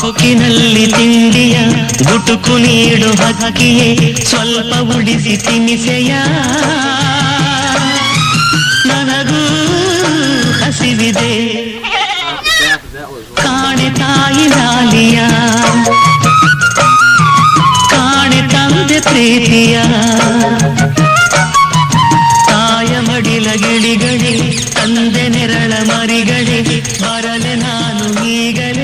ಬದುಕಿನಲ್ಲಿ ತಿಂಡಿಯ ಗುಟುಕು ನೀಡು ಹಕ್ಕಿಯೇ ಸ್ವಲ್ಪ ಉಳಿಸಿ ತಿನಿಸೆಯ ನನಗೂ ಹಸಿವಿದೆ ಕಾಣೆ ತಾಯಿ ಲಾಲಿಯ ಕಾಣೆ ತಂದೆ ಪ್ರೀತಿಯ ತಾಯ ಮಡಿಲ ಗಿಳಿಗಳೇ ತಂದೆ ನೆರಳ ಮರಿಗಳೇ ಬರಲೆ ನಾನು ಈಗಲೇ